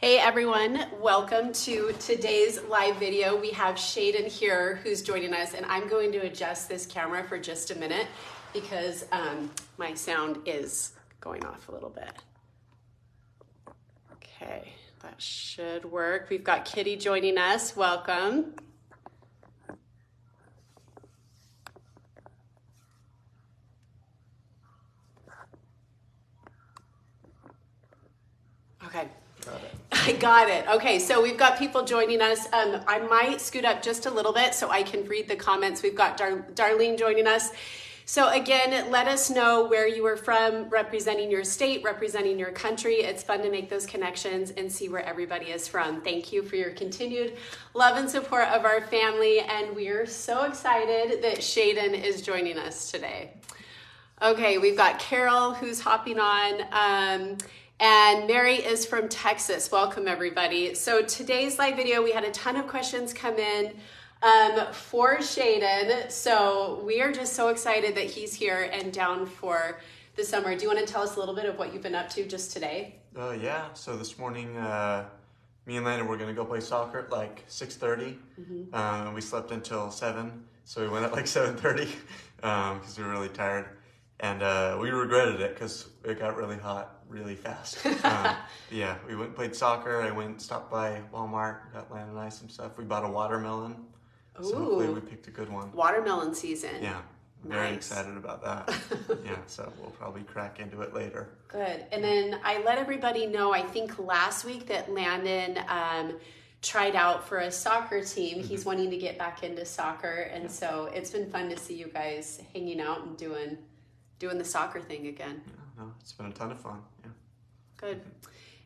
Hey everyone, welcome to today's live video. We have Shaden here who's joining us, and I'm going to adjust this camera for just a minute because my sound is going off a little bit. Okay, that should work. We've got Kitty joining us. Welcome. Okay. Got it. I got it. Okay, so we've got people joining us. I might scoot up just a little bit so I can read the comments. We've got Darlene joining us. So again, let us know where you are from, representing your state, representing your country. It's fun to make those connections and see where everybody is from. Thank you for your continued love and support of our family, and we are so excited that Shaden is joining us today. Okay, we've got Carol who's hopping on. And Mary is from Texas. Welcome, everybody. So today's live video, we had a ton of questions come in for Shaden. So we are just so excited that he's here and down for the summer. Do you want to tell us a little bit of what you've been up to just today? Yeah, so this morning, me and Landon were going to go play soccer at like 6:30. We slept until 7, so we went at like 7:30 because we were really tired. And we regretted it because it got really hot really fast. Yeah, we went and played soccer. I went and stopped by Walmart, got Landon and I some stuff. We bought a watermelon. Ooh. So hopefully we picked a good one. Watermelon season. Yeah, very Nice. excited about that. Yeah, so we'll probably crack into it later. Good. And then I let everybody know, I think last week, that Landon tried out for a soccer team. He's wanting to get back into soccer. And so it's been fun to see you guys hanging out and doing the soccer thing again. Yeah, no, it's been a ton of fun. Yeah. Good.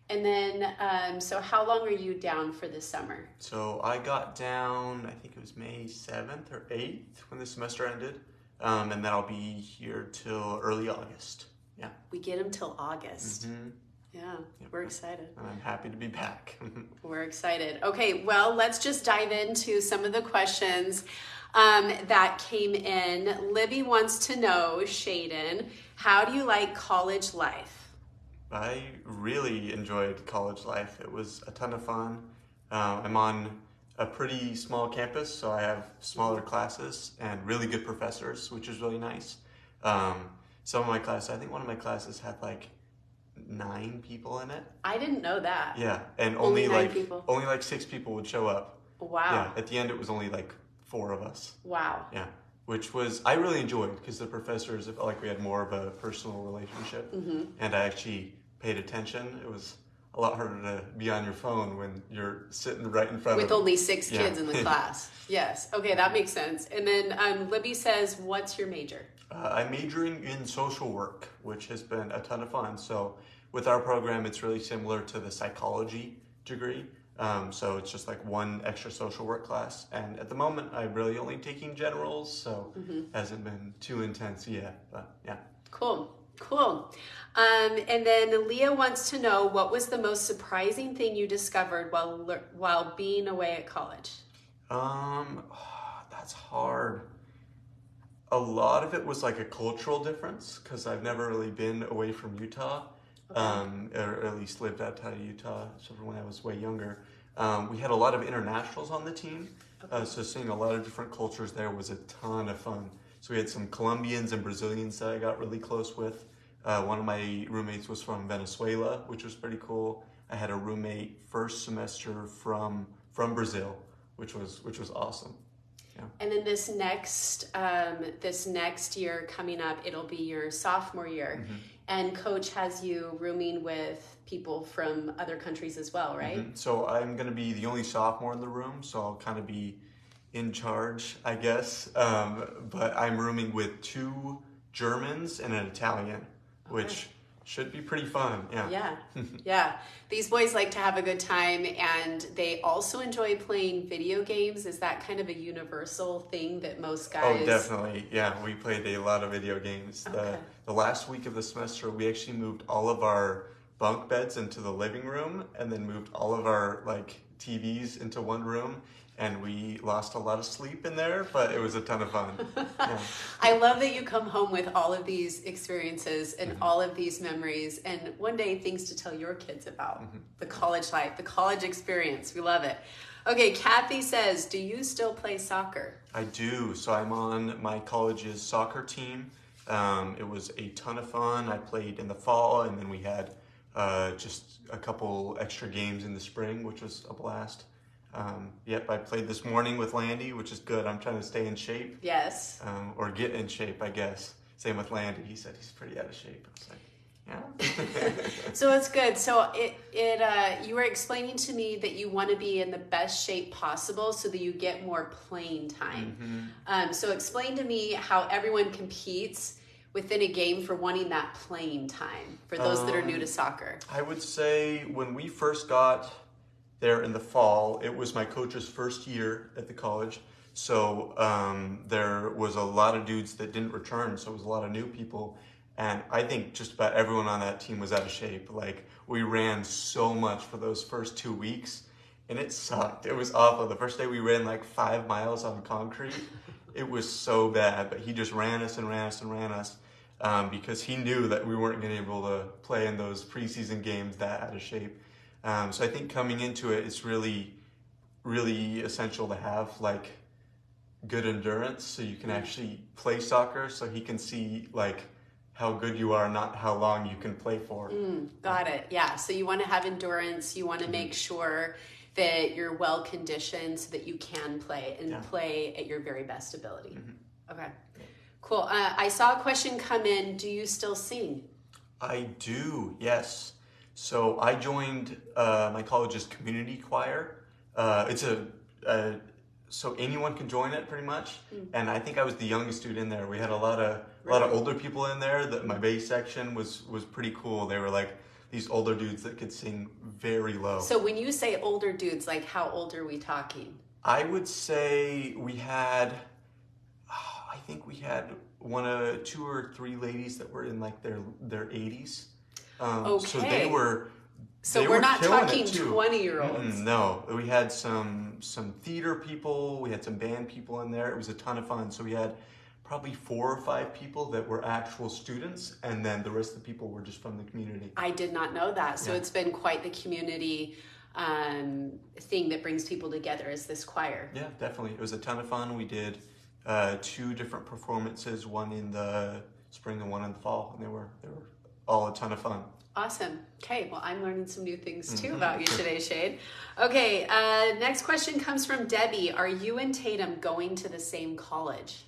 And then, so how long are you down for this summer? So I got down, I think it was May 7th or 8th when the semester ended. And then I'll be here till early August. Yeah. We get him till August. Mm-hmm. Yeah, Yep. we're excited. And I'm happy to be back. We're excited. Okay, well, let's just dive into some of the questions that came in. Libby wants to know, Shaden, how do you like college life? I really enjoyed college life. It was a ton of fun. I'm on a pretty small campus, so I have smaller classes and really good professors, which is really nice. Some of my classes, I think one of my classes had like 9 people in it. I didn't know that. Yeah, and Only only 9 people. only like 6 people would show up. Wow. Yeah, at the end it was only like 4 of us. Wow. Yeah, which was, I really enjoyed because the professors, it felt like we had more of a personal relationship. And I actually paid attention. It was a lot harder to be on your phone when you're sitting right in front With of only 6 kids in the class. Yes. Okay, that makes sense. And then Libby says, what's your major? I'm majoring in social work, which has been a ton of fun. So with our program, it's really similar to the psychology degree. So it's just like one extra social work class. And at the moment, I'm really only taking generals, so hasn't been too intense yet, but yeah. Cool. And then Leah wants to know, what was the most surprising thing you discovered while being away at college? That's hard. A lot of it was like a cultural difference because I've never really been away from Utah. Or at least lived outside of Utah, so when I was way younger. We had a lot of internationals on the team, so seeing a lot of different cultures there was a ton of fun. So we had some Colombians and Brazilians that I got really close with. One of my roommates was from Venezuela, which was pretty cool. I had a roommate first semester from Brazil, which was awesome. Yeah. And then this next year coming up, it'll be your sophomore year. And Coach has you rooming with people from other countries as well, right? So I'm going to be the only sophomore in the room, so I'll kind of be in charge, I guess. But I'm rooming with 2 Germans and an Italian, which should be pretty fun. Yeah. Yeah. These boys like to have a good time, and they also enjoy playing video games. Is that kind of a universal thing that most guys... Oh, definitely. Yeah, we played a lot of video games. Okay. The last week of the semester, we actually moved all of our bunk beds into the living room and then moved all of our like TVs into one room. and we lost a lot of sleep in there, but it was a ton of fun. Yeah. I love that you come home with all of these experiences and all of these memories, and one day things to tell your kids about. The college life, the college experience. We love it. Okay, Kathy says, do you still play soccer? I do. So I'm on my college's soccer team. It was a ton of fun. I played in the fall, and then we had just a couple extra games in the spring, which was a blast. Yep, I played this morning with Landy, which is good. I'm trying to stay in shape. Yes. Or get in shape, I guess. Same with Landy. He said he's pretty out of shape. I was like, yeah. So it's good. So you were explaining to me that you want to be in the best shape possible so that you get more playing time. So explain to me how everyone competes within a game for wanting that playing time for those that are new to soccer. I would say when we first got there in the fall, it was my coach's first year at the college. So there was a lot of dudes that didn't return. So it was a lot of new people. And I think just about everyone on that team was out of shape. Like, we ran so much for those first 2 weeks, and it sucked. It was awful. The first day we ran like 5 miles on concrete. It was so bad, but he just ran us and ran us and ran us because he knew that we weren't going to be able to play in those preseason games that out of shape. So I think coming into it, it's really, really essential to have like good endurance so you can actually play soccer, so he can see like how good you are, not how long you can play for. Got it. Yeah. So you want to have endurance. You want to make sure that you're well conditioned so that you can play and play at your very best ability. Okay. Cool. I saw a question come in. Do you still sing? I do, yes. So I joined my college's community choir. It's so anyone can join it pretty much. And I think I was the youngest dude in there. We had a lot of older people in there. That my bass section was pretty cool. They were like these older dudes that could sing very low. So when you say older dudes, like how old are we talking? I would say we had, I think we had 2 or 3 ladies that were in like their 80s. Okay. So they were. So they we're were not talking it, too. 20-year-olds. No, we had some theater people, we had some band people in there. It was a ton of fun. So we had probably 4 or 5 people that were actual students, and then the rest of the people were just from the community. I did not know that. So it's been quite the community thing that brings people together, is this choir. Yeah, definitely. It was a ton of fun. We did 2 different performances, one in the spring and one in the fall, and they were all a ton of fun. Awesome. Okay, well, I'm learning some new things too about you today, Shade. Okay, next question comes from Debbie. Are you and Tatum going to the same college?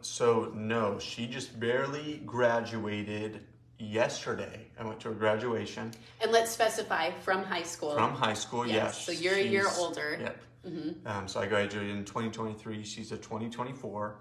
So no, she just barely graduated yesterday. I went to her graduation. And let's specify, from high school. From high school, yes. So you're a year older. Yep. So I graduated in 2023. She's a 2024.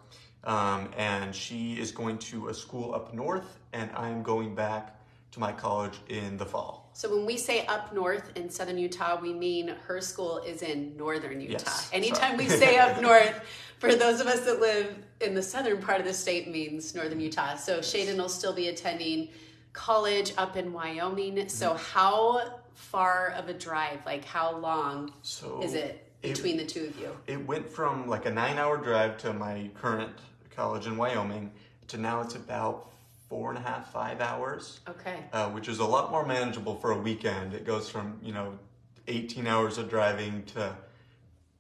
And she is going to a school up north, and I'm going back to my college in the fall. So when we say up north in southern Utah, we mean her school is in northern Utah. Yes, Anytime we say up north, for those of us that live in the southern part of the state, means northern Utah. So Shaden will still be attending college up in Wyoming. So how far of a drive, like how long is it between the two of you? It went from like a 9-hour drive to my current college in Wyoming to now it's about 4.5, 5 hours. Okay. Which is a lot more manageable for a weekend. It goes from 18 hours of driving to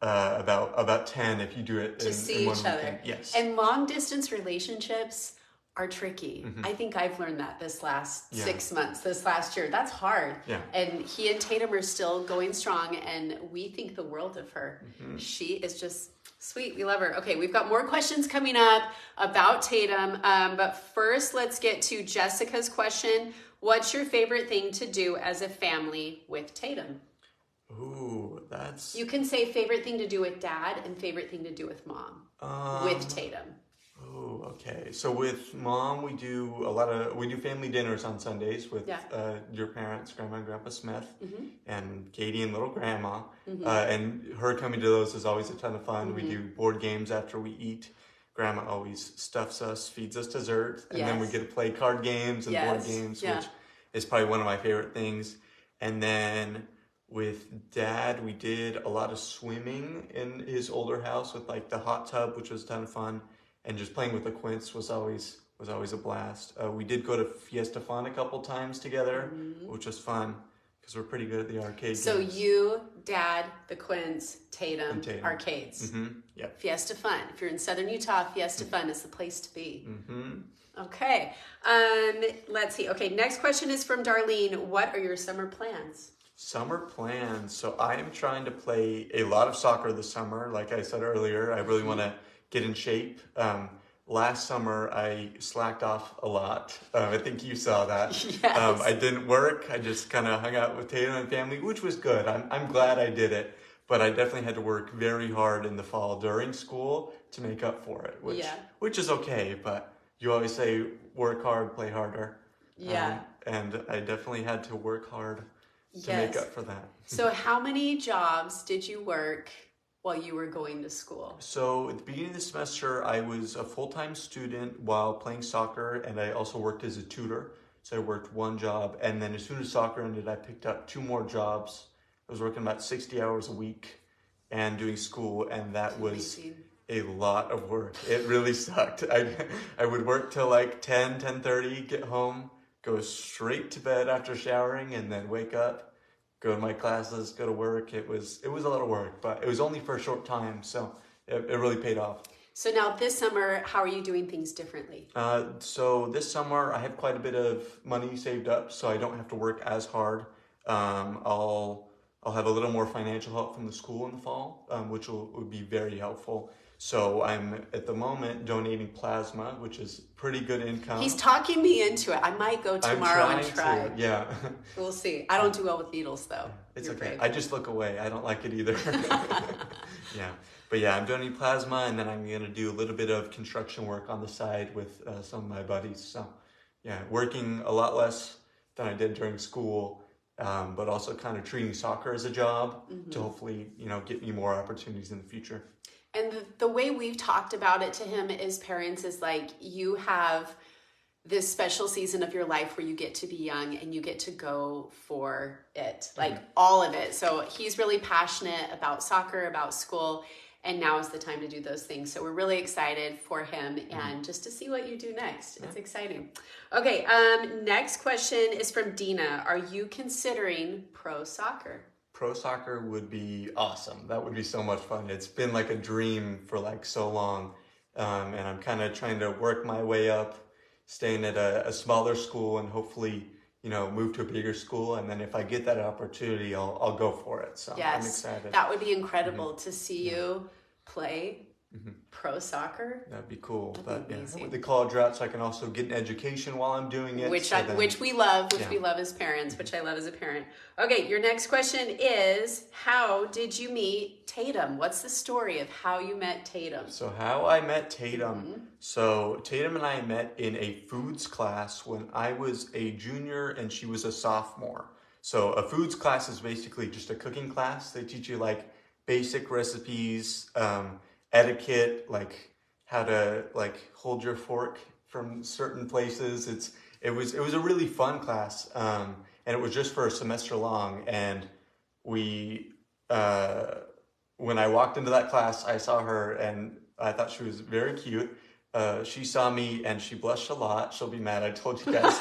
about 10 if you do it to see in one each other. weekend. Yes. And long distance relationships are tricky. I think I've learned that this last 6 months, this last year. That's hard. Yeah. And he and Tatum are still going strong, and we think the world of her. She is just sweet. We love her. Okay, we've got more questions coming up about Tatum. But first, let's get to Jessica's question. What's your favorite thing to do as a family with Tatum? Ooh, that's... You can say favorite thing to do with dad and favorite thing to do with mom with Tatum. Oh, okay. So with mom, we do family dinners on Sundays with your parents, Grandma and Grandpa Smith, and Katie and little grandma. And her coming to those is always a ton of fun. We do board games after we eat. Grandma always stuffs us, feeds us dessert, and then we get to play card games and board games, which is probably one of my favorite things. And then With Dad, we did a lot of swimming in his older house with like the hot tub, which was a ton of fun, and just playing with the Quints was always a blast. We did go to Fiesta Fun a couple times together, which was fun because we're pretty good at the arcade So games. you, Dad, the Quints, Tatum, And Tatum. arcades. Yep. Fiesta Fun. If you're in Southern Utah, Fiesta Fun is the place to be. Okay. Let's see. Okay, next question is from Darlene. What are your summer plans? Summer plans. So I am trying to play a lot of soccer this summer. Like I said earlier, I really want to get in shape. Last summer, I slacked off a lot. I think you saw that. Yes. I didn't work. I just kind of hung out with Tatum and family, which was good. I'm glad I did it. But I definitely had to work very hard in the fall during school to make up for it, which is okay. But you always say work hard, play harder. Yeah. And I definitely had to work hard to make up for that. So how many jobs did you work while you were going to school? So at the beginning of the semester, I was a full-time student while playing soccer, and I also worked as a tutor. So I worked one job, and then as soon as soccer ended, I picked up 2 more jobs. I was working about 60 hours a week and doing school, and that was a lot of work. It really sucked. I would work till like 10:30, get home, go straight to bed after showering, and then wake up, go to my classes, go to work. It was a lot of work, but it was only for a short time, so it really paid off. So now this summer, how are you doing things differently? So this summer, I have quite a bit of money saved up, so I don't have to work as hard. I'll have a little more financial help from the school in the fall, which would be very helpful. So I'm, at the moment, donating plasma, which is pretty good income. He's talking me into it. I might go tomorrow and try. Yeah. We'll see. I don't do well with needles, though. It's okay. Brave. I just look away. I don't like it either. Yeah. But yeah, I'm donating plasma, and then I'm going to do a little bit of construction work on the side with some of my buddies. So yeah, working a lot less than I did during school, but also kind of treating soccer as a job to hopefully, get me more opportunities in the future. And the way we've talked about it to him as parents is like, you have this special season of your life where you get to be young and you get to go for it, like all of it. So he's really passionate about soccer, about school, and now is the time to do those things. So we're really excited for him and just to see what you do next. It's exciting. Okay, next question is from Dina. Are you considering pro soccer? Pro soccer would be awesome. That would be so much fun. It's been like a dream for like so long. And I'm kind of trying to work my way up, staying at a smaller school and hopefully, move to a bigger school. And then if I get that opportunity, I'll go for it. So I'm excited. That would be incredible to see you play pro soccer. That'd be cool. But with the college route, so I can also get an education while I'm doing it. Which we love, we love as parents, which I love as a parent. Okay, your next question is, how did you meet Tatum? What's the story of how you met Tatum? So how I met Tatum. So Tatum and I met in a foods class when I was a junior and she was a sophomore. So a foods class is basically just a cooking class. They teach you like basic recipes, etiquette, like how to like hold your fork from certain places. It was a really fun class, and it was just for a semester long. And we, when I walked into that class, I saw her and I thought she was very cute. She saw me and she blushed a lot. She'll be mad I told you guys.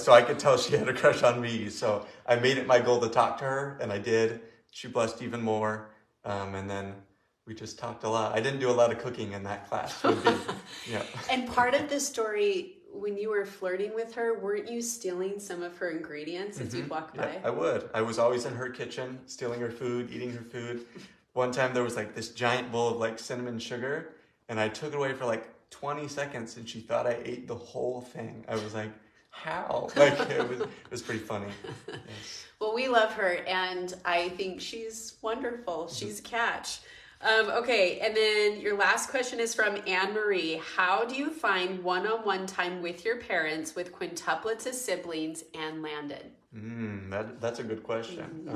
So I could tell she had a crush on me. So I made it my goal to talk to her, and I did. She blushed even more, and then we just talked a lot. I didn't do a lot of cooking in that class. And part of the story, when you were flirting with her, weren't you stealing some of her ingredients as you'd walk by? I would. I was always in her kitchen, stealing her food, eating her food. One time there was like this giant bowl of like cinnamon sugar, and I took it away for like 20 seconds, and she thought I ate the whole thing. I was like, how? Like, it was pretty funny. Yes. Well, we love her, and I think she's wonderful. She's a catch. Okay, and then your last question is from Anne Marie. How do you find one-on-one time with your parents with quintuplets as siblings and Landon? That's a good question.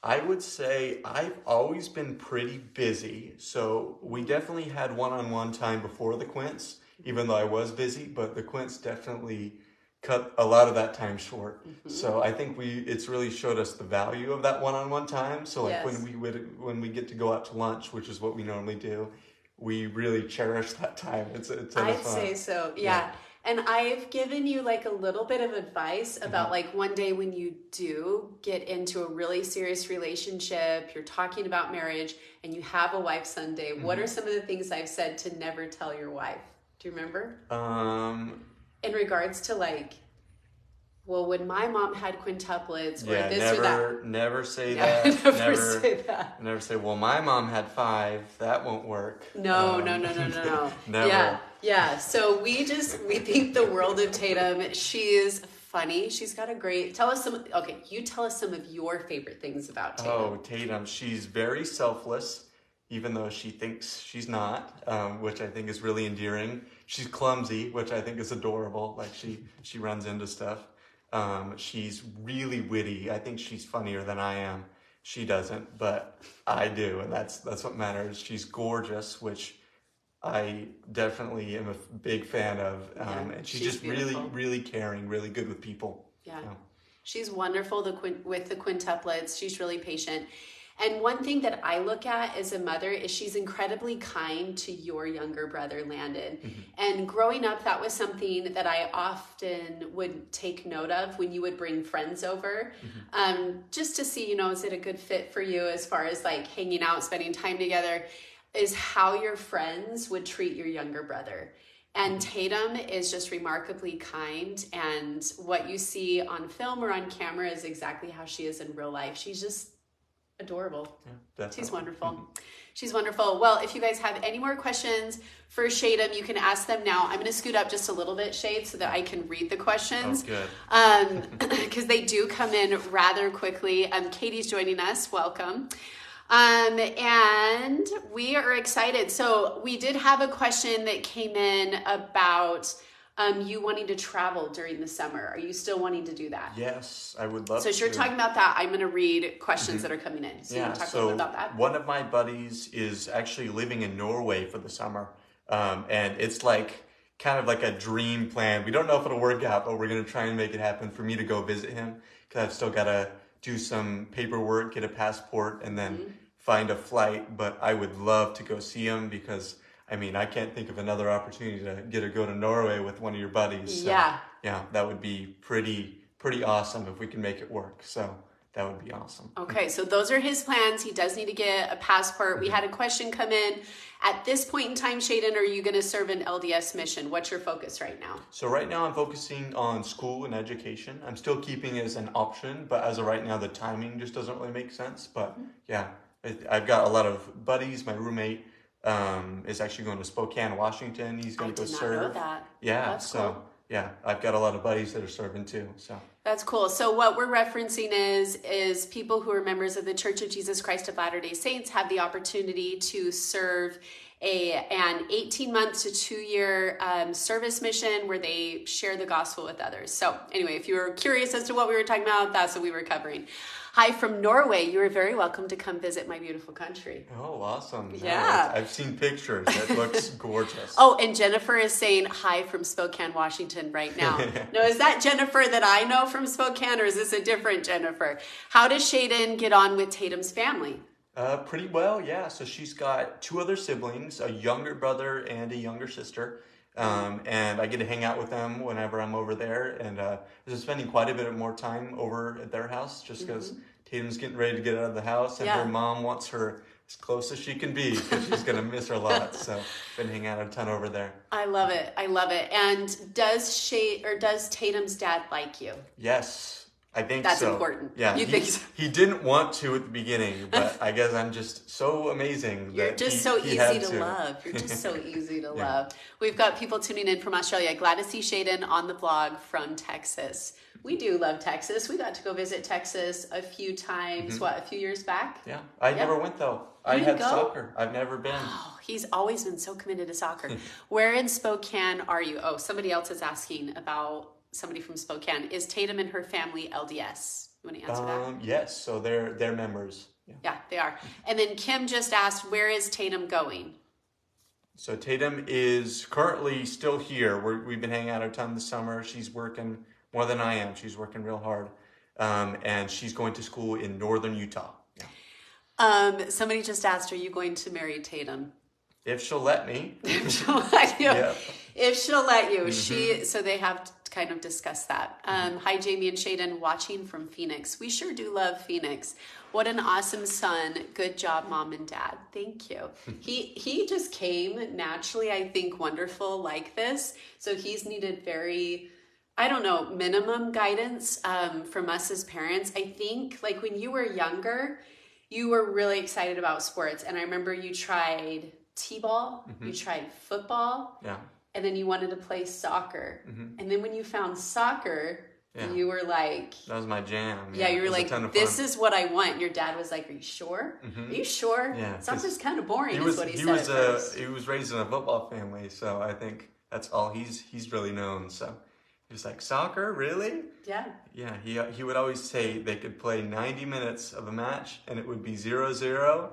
I would say I've always been pretty busy, so we definitely had one-on-one time before the Quints, even though I was busy, but the Quints definitely cut a lot of that time short. So I think it's really showed us the value of that one-on-one time. So like Yes. when we get to go out to lunch, which is what we normally do, we really cherish that time. It's a ton of I'd fun. say so, yeah. And I've given you like a little bit of advice about like one day when you do get into a really serious relationship, you're talking about marriage, and you have a wife Sunday. What are some of the things I've said to never tell your wife? Do you remember? In regards to like, well, when my mom had quintuplets, or this or that. Never say Yeah, that. never say that. Never say, well, my mom had 5. That won't work. No. Never. Yeah. So we think the world of Tatum. She is funny. She's got a great, you tell us some of your favorite things about Tatum. Oh, Tatum. She's very selfless, even though she thinks she's not, which I think is really endearing. She's clumsy, which I think is adorable. Like she runs into stuff. She's really witty. I think she's funnier than I am. She doesn't, but I do, and that's what matters. She's gorgeous, which I definitely am a big fan of. And she's just beautiful. Really caring, really good with people. Yeah. She's wonderful with the quintuplets. She's really patient. And one thing that I look at as a mother is she's incredibly kind to your younger brother, Landon. And growing up, that was something that I often would take note of when you would bring friends over, just to see, is it a good fit for you as far as like hanging out, spending time together, is how your friends would treat your younger brother. And Tatum is just remarkably kind, and what you see on film or on camera is exactly how she is in real life. She's just adorable. Yeah, she's wonderful. She's wonderful. Well, if you guys have any more questions for Shaden, you can ask them now. I'm going to scoot up just a little bit, Shade, so that I can read the questions. Oh, good. Because they do come in rather quickly. Katie's joining us. Welcome. And we are excited. So we did have a question that came in about you wanting to travel during the summer. Are you still wanting to do that? Yes, I would love to. So as you're talking about that, I'm going to read questions that are coming in. So you want to talk a little bit about that? One of my buddies is actually living in Norway for the summer. And it's like kind of like a dream plan. We don't know if it'll work out, but we're going to try and make it happen for me to go visit him, because I've still got to do some paperwork, get a passport, and then find a flight. But I would love to go see him, because I mean, I can't think of another opportunity to get to go to Norway with one of your buddies. So, yeah, that would be pretty awesome if we can make it work. So that would be awesome. Okay, so those are his plans. He does need to get a passport. We had a question come in. At this point in time, Shaden, are you going to serve an LDS mission? What's your focus right now? So right now I'm focusing on school and education. I'm still keeping it as an option, but as of right now, the timing just doesn't really make sense. But yeah, I've got a lot of buddies. My roommate is actually going to Spokane, Washington. He's going to go serve. I did not know that. Yeah, that's cool. Yeah, I've got a lot of buddies that are serving too. So that's cool. So what we're referencing is people who are members of the Church of Jesus Christ of Latter-day Saints have the opportunity to serve an 18-month to 2-year service mission where they share the gospel with others. So anyway, if you were curious as to what we were talking about, that's what we were covering. Hi from Norway. You are very welcome to come visit my beautiful country. Oh, awesome. Yeah. I've seen pictures. It looks gorgeous. Oh, and Jennifer is saying hi from Spokane, Washington right now. Now, is that Jennifer that I know from Spokane, or is this a different Jennifer? How does Shaden get on with Tatum's family? Pretty well, yeah. So she's got 2 other siblings, a younger brother and a younger sister. And I get to hang out with them whenever I'm over there, and I'm spending quite a bit more time over at their house, just because Tatum's getting ready to get out of the house, and her mom wants her as close as she can be, because she's going to miss her a lot. So been hanging out a ton over there. I love it. And does Tatum's dad like you? Yes. I think that's so. important. Yeah, you think so? He didn't want to at the beginning, but I guess I'm just so amazing. You're just so easy to love. You're just so easy to love. We've got people tuning in from Australia. Glad to see Shaden on the blog from Texas. We do love Texas. We got to go visit Texas a few times, a few years back? Yeah. I never went, though. I had soccer. I've never been. Oh, he's always been so committed to soccer. Where in Spokane are you? Oh, somebody else is asking about somebody from Spokane. Is Tatum and her family LDS? You want to answer that? Yes. So they're members. Yeah, they are. And then Kim just asked, where is Tatum going? So Tatum is currently still here. We've been hanging out a ton this summer. She's working more than I am. She's working real hard. And she's going to school in northern Utah. Yeah. Somebody just asked, are you going to marry Tatum? If she'll let me. If she'll let you. Yeah. If she'll let you. So they have kind of discussed that. Hi, Jamie and Shaden, watching from Phoenix. We sure do love Phoenix. What an awesome son. Good job, Mom and Dad. Thank you. He just came naturally, I think, wonderful like this. So he's needed very, I don't know, minimum guidance from us as parents. I think like when you were younger, you were really excited about sports. And I remember you tried t-ball, you tried football, and then you wanted to play soccer. And then when you found soccer, you were like... That was my jam. Yeah, you were like, this is what I want. Your dad was like, are you sure? Are you sure? Yeah. Soccer's kind of boring is what he said at first. He was raised in a football family, so I think that's all he's really known. So he was like, soccer? Really? Yeah. Yeah, he would always say they could play 90 minutes of a match and it would be 0-0.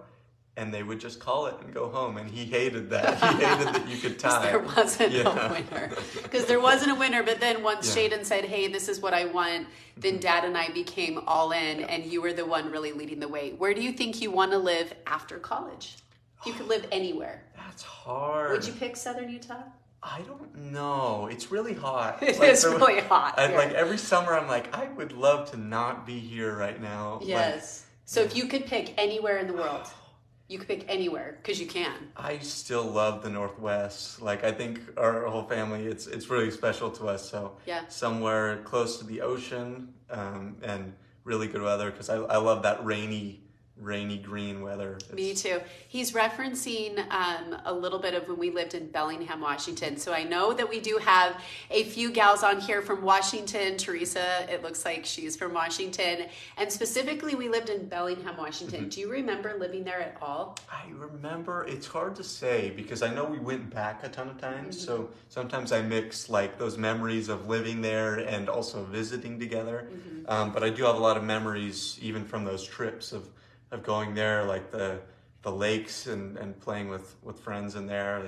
And they would just call it and go home. And he hated that. He hated that you could tie. There wasn't a winner. Because there wasn't a winner. But then once Shaden said, hey, this is what I want, then Dad and I became all in. And you were the one really leading the way. Where do you think you want to live after college? If you could live anywhere. That's hard. Would you pick Southern Utah? I don't know. It's really hot. It is really hot. Like every summer I'm like, I would love to not be here right now. Yes. So if you could pick anywhere in the world... You could pick anywhere because you can. I still love the Northwest. Like I think our whole family, it's really special to us. So somewhere close to the ocean and really good weather because I love that rainy green weather. Me too. He's referencing a little bit of when we lived in Bellingham, Washington. So I know that we do have a few gals on here from Washington. Teresa, it looks like she's from Washington. And specifically, we lived in Bellingham, Washington. Do you remember living there at all? I remember. It's hard to say because I know we went back a ton of times. So sometimes I mix like those memories of living there and also visiting together. But I do have a lot of memories even from those trips of going there, like the lakes and playing with friends in there.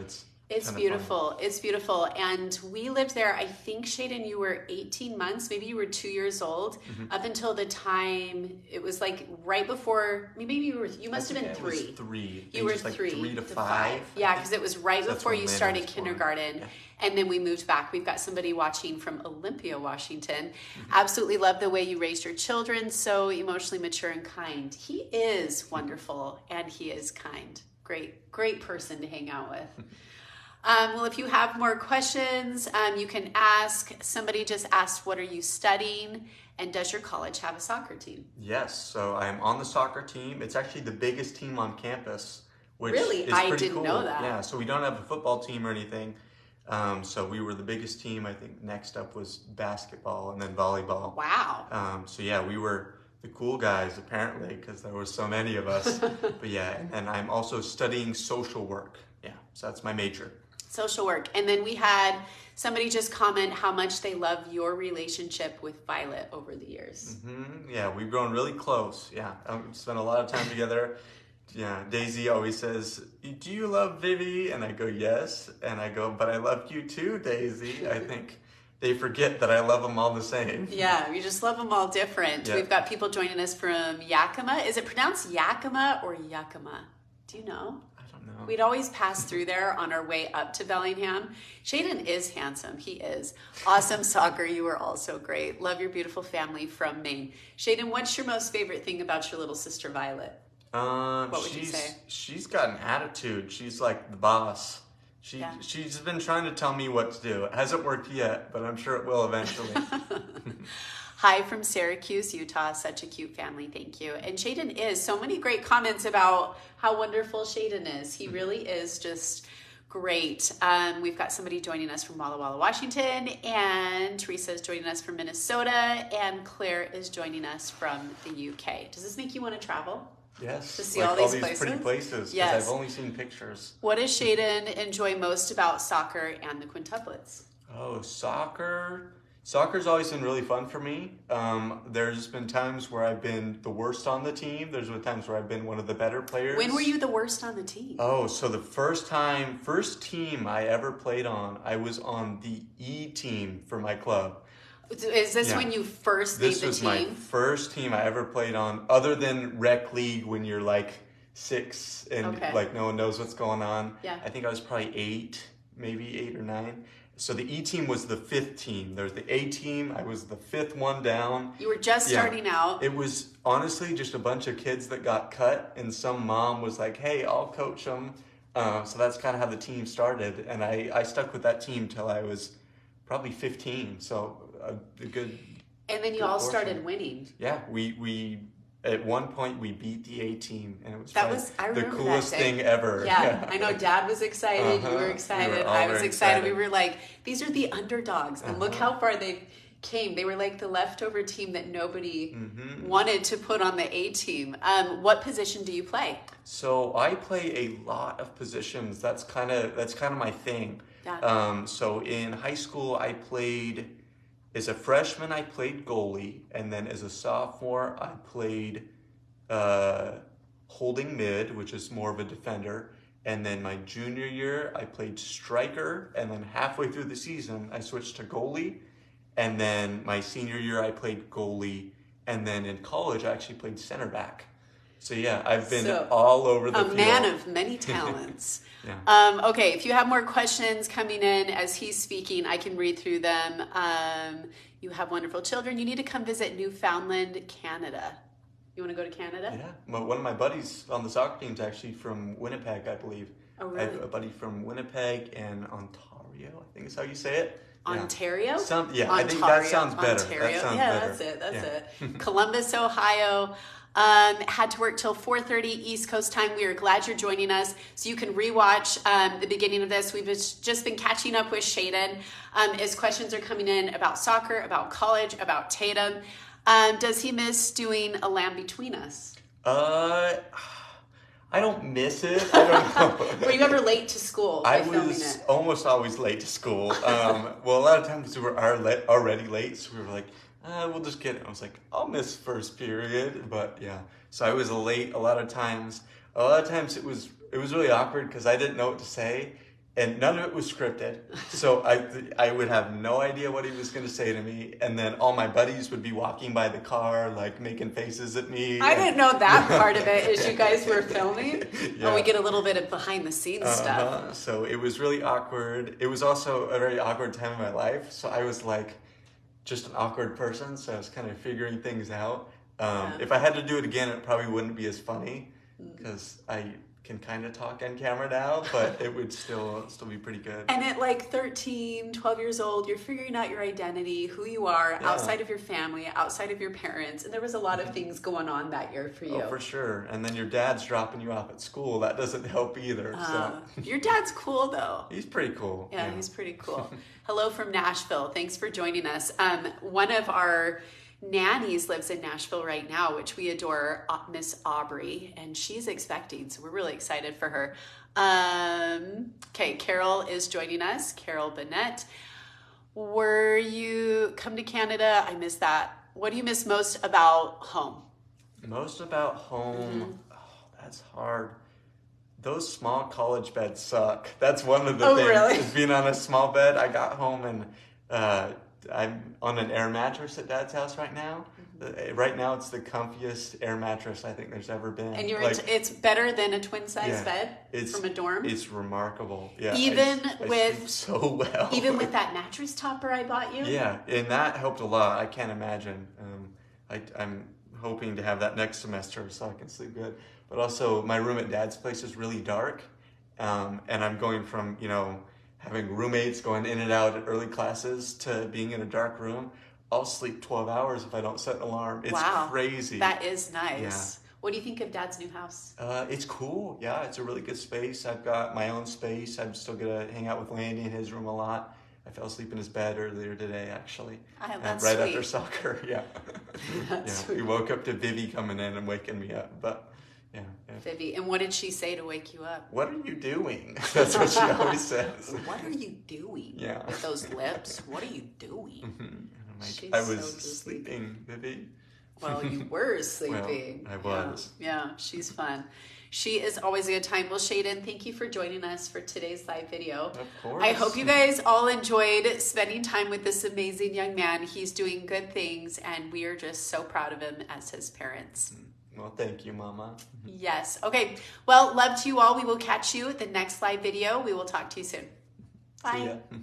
It's beautiful. It's beautiful. And we lived there, I think, Shaden, you were 18 months, maybe you were 2 years old, up until the time, it was like right before, maybe you must have been 3. Was 3. You were like 3 to 5. Yeah, because it was right before you started was kindergarten. Yeah. And then we moved back. We've got somebody watching from Olympia, Washington. Absolutely love the way you raised your children. So emotionally mature and kind. He is wonderful and he is kind. Great person to hang out with. Well, if you have more questions, you can ask. Somebody just asked, what are you studying? And does your college have a soccer team? Yes. So I'm on the soccer team. It's actually the biggest team on campus, which really? is I pretty didn't cool. know that. Yeah. So we don't have a football team or anything. So we were the biggest team. I think next up was basketball and then volleyball. Wow. So yeah, we were the cool guys apparently because there were so many of us. But yeah, and I'm also studying social work. Yeah. So that's my major. Social work. And then we had somebody just comment how much they love your relationship with Violet over the years. Yeah, we've grown really close. Yeah, spent a lot of time together. Yeah, Daisy always says, do you love Vivi? And I go, yes. And I go, but I love you too, Daisy. I think they forget that I love them all the same. Yeah, we just love them all different. Yeah. We've got people joining us from Yakima. Is it pronounced Yakima or Yakima? Do you know? We'd always pass through there on our way up to Bellingham. Shaden is handsome. He is. Awesome soccer. You are also great. Love your beautiful family from Maine. Shaden, what's your most favorite thing about your little sister, Violet? What would you say? She's got an attitude. She's like the boss. She's been trying to tell me what to do. It hasn't worked yet, but I'm sure it will eventually. Hi from Syracuse, Utah. Such a cute family. Thank you. And Shaden is. So many great comments about how wonderful Shaden is. He really is just great. We've got somebody joining us from Walla Walla, Washington. And Teresa is joining us from Minnesota. And Claire is joining us from the UK. Does this make you want to travel? Yes. To see all these places? Pretty places. Yes. I've only seen pictures. What does Shaden enjoy most about soccer and the quintuplets? Oh, soccer. Soccer's always been really fun for me. There's been times where I've been the worst on the team. There's been times where I've been one of the better players. When were you the worst on the team? Oh, so the first team I ever played on, I was on the E team for my club. Is this when you first made the team? This was my first team I ever played on, other than rec league when you're like 6 and like no one knows what's going on. Yeah. I think I was probably 8, maybe 8 or 9. So the E team was the 5th team. There's the A team. I was the 5th one down. You were just starting out. It was honestly just a bunch of kids that got cut, and some mom was like, "Hey, I'll coach them." So that's kind of how the team started, and I stuck with that team till I was probably 15. So a good. And then you all started winning. Yeah, we at one point we beat the A team, and it was the coolest thing ever. Yeah, I know Dad was excited, you were excited, I was excited. We were like, these are the underdogs, and look how far they came. They were like the leftover team that nobody wanted to put on the A team. What position do you play? So I play a lot of positions. That's kind of my thing. Yeah. So in high school I played. As a freshman, I played goalie, and then as a sophomore, I played holding mid, which is more of a defender. And then my junior year, I played striker, and then halfway through the season, I switched to goalie. And then my senior year, I played goalie, and then in college, I actually played center back. So yeah, I've been all over the field. A man of many talents. Yeah. Okay, if you have more questions coming in as he's speaking, I can read through them. You have wonderful children. You need to come visit Newfoundland, Canada. You want to go to Canada? Yeah. One of my buddies on the soccer team is actually from Winnipeg, I believe. Oh, really? I have a buddy from Winnipeg and Ontario, I think is how you say it. Ontario? Ontario. I think that sounds better. Ontario. That sounds better. That's it. Columbus, Ohio. Had to work till 4:30 East Coast time. We are glad you're joining us. So you can rewatch the beginning of this. We've just been catching up with Shaden as questions are coming in about soccer, about college, about Tatum. Does he miss doing a Lamb Between Us? I don't miss it. I don't know. Were you ever late to school? I was almost always late to school. Well, a lot of times we were already late, so we were like, we'll just get it. I was like, I'll miss first period, but yeah. So I was late a lot of times. A lot of times it was really awkward because I didn't know what to say, and none of it was scripted. So I would have no idea what he was going to say to me, and then all my buddies would be walking by the car, like making faces at me. I didn't know that part of it as you guys were filming. Yeah. We get a little bit of behind the scenes stuff. So it was really awkward. It was also a very awkward time in my life. So I was like just an awkward person, so I was kind of figuring things out. If I had to do it again, it probably wouldn't be as funny because I can kind of talk on camera now, but it would still be pretty good. And at like 13, 12 years old, you're figuring out your identity, who you are outside of your family, outside of your parents, and there was a lot of things going on that year for you. Oh, for sure. And then your dad's dropping you off at school. That doesn't help either. Your dad's cool, though. He's pretty cool. Yeah, he's pretty cool. Hello from Nashville. Thanks for joining us. One of our nannies lives in Nashville right now, which we adore, Miss Aubrey, and she's expecting, so we're really excited for her. Okay, Carol is joining us. Carol Bennett. Were you come to Canada? I missed that. What do you miss most about home? Most about home? Oh, that's hard. Those small college beds suck. That's one of the things. Really? Is being on a small bed. I got home and I'm on an air mattress at Dad's house right now. Right now, it's the comfiest air mattress I think there's ever been. And it's better than a twin size bed from a dorm. It's remarkable. Yeah, I sleep so well. Even with that mattress topper I bought you. Yeah, and that helped a lot. I can't imagine. I'm hoping to have that next semester so I can sleep good. But also, my room at Dad's place is really dark, and I'm going from having roommates going in and out at early classes to being in a dark room. I'll sleep 12 hours if I don't set an alarm. It's crazy. That is nice. Yeah. What do you think of Dad's new house? It's cool. Yeah, it's a really good space. I've got my own space. I'm still going to hang out with Landon in his room a lot. I fell asleep in his bed earlier today, actually. That's right sweet. After soccer, yeah. That's sweet. We woke up to Vivi coming in and waking me up. But Yeah. Phoebe. And what did she say to wake you up? What are you doing? That's what she always says. What are you doing? Yeah. With those lips? What are you doing? Mm-hmm. And I'm like, She's I was so sleeping, Vivi. Well, you were sleeping. Well, I was. Yeah, she's fun. She is always a good time. Well, Shaden, thank you for joining us for today's live video. Of course. I hope you guys all enjoyed spending time with this amazing young man. He's doing good things, and we are just so proud of him as his parents. Well, thank you, Mama. Yes. Okay. Well, love to you all. We will catch you at the next live video. We will talk to you soon. Bye. See ya.